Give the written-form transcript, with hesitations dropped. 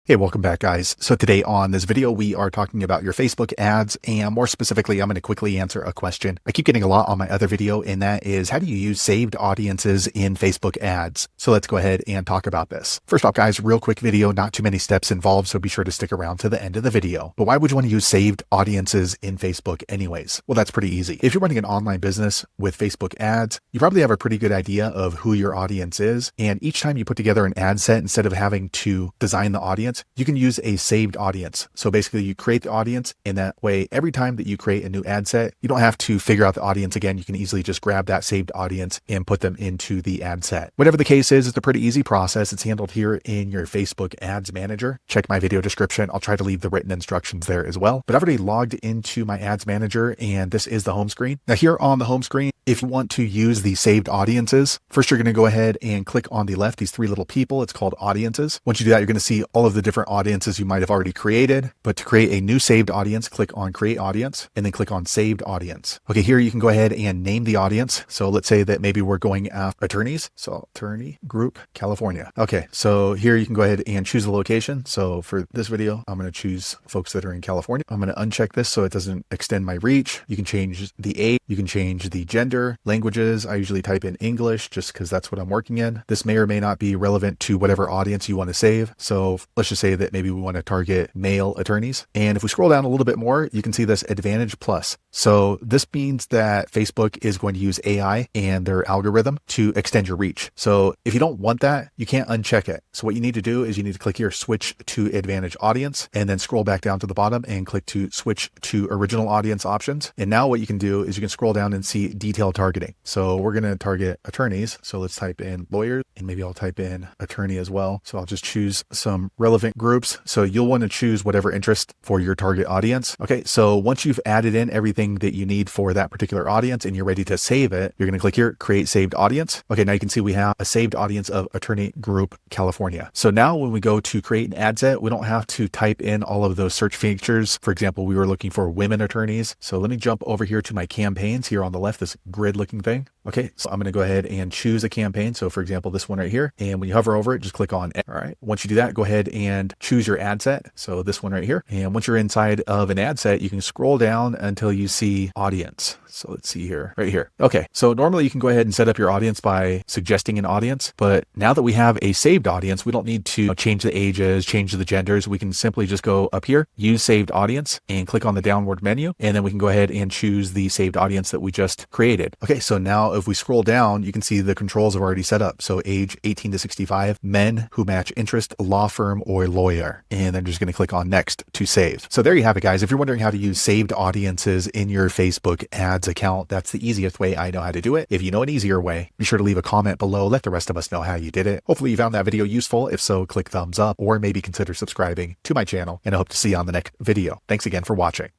Hey, welcome back, guys. So today on this video, we are talking about your Facebook ads, and more specifically, I'm going to quickly answer a question I keep getting a lot on my other video, and that is, how do you use saved audiences in Facebook ads? So let's go ahead and talk about this. First off, guys, real quick video, not too many steps involved, so be sure to stick around to the end of the video. But why would you want to use saved audiences in Facebook anyways? Well, that's pretty easy. If you're running an online business with Facebook ads, you probably have a pretty good idea of who your audience is, and each time you put together an ad set, instead of having to design the audience, you can use a saved audience. So basically you create the audience, and that way, every time that you create a new ad set, you don't have to figure out the audience again. You can easily just grab that saved audience and put them into the ad set. Whatever the case is, it's a pretty easy process. It's handled here in your Facebook Ads Manager. Check my video description. I'll try to leave the written instructions there as well. But I've already logged into my Ads Manager, and this is the home screen. Now here on the home screen, if you want to use the saved audiences, first you're going to go ahead and click on the left, these three little people. It's called audiences. Once you do that, you're going to see all of the different audiences you might have already created. But to create a new saved audience, click on create audience and then click on saved audience. Okay, here you can go ahead and name the audience. So let's say that maybe we're going after attorneys. So attorney group, California. Okay, so here you can go ahead and choose the location. So for this video, I'm going to choose folks that are in California. I'm going to uncheck this so it doesn't extend my reach. You can change the age, you can change the gender, languages. I usually type in English just because that's what I'm working in. This may or may not be relevant to whatever audience you want to save. So let's just say that maybe we want to target male attorneys. And if we scroll down a little bit more, you can see this Advantage Plus. So this means that Facebook is going to use AI and their algorithm to extend your reach. So if you don't want that, you can't uncheck it. So what you need to do is you need to click here, switch to Advantage Audience, and then scroll back down to the bottom and click to switch to original audience options. And now what you can do is you can scroll down and see detailed targeting. So we're going to target attorneys. So let's type in lawyers, and maybe I'll type in attorney as well. So I'll just choose some relevant groups. So you'll want to choose whatever interest for your target audience. Okay, so once you've added in everything that you need for that particular audience and you're ready to save it, you're going to click here, create saved audience. Okay, now you can see we have a saved audience of attorney group California. So now when we go to create an ad set, we don't have to type in all of those search features. For example, we were looking for women attorneys. So let me jump over here to my campaigns here on the left, this grid looking thing. Okay, so I'm going to go ahead and choose a campaign. So for example, this one right here. And when you hover over it, just click on it. All right. Once you do that, go ahead and choose your ad set. So this one right here. And once you're inside of an ad set, you can scroll down until you see audience. So let's see here, right here. Okay, so normally you can go ahead and set up your audience by suggesting an audience, but now that we have a saved audience, we don't need to change the ages, change the genders. We can simply just go up here, use saved audience, and click on the downward menu, and then we can go ahead and choose the saved audience that we just created. Okay, so now if we scroll down, you can see the controls are already set up. So age 18 to 65, men who match interest, law firm, or lawyer. And then just going to click on next to save. So there you have it, guys. If you're wondering how to use saved audiences in your Facebook ads account, that's the easiest way I know how to do it. If you know an easier way, be sure to leave a comment below. Let the rest of us know how you did it. Hopefully you found that video useful. If so, click thumbs up or maybe consider subscribing to my channel, and I hope to see you on the next video. Thanks again for watching.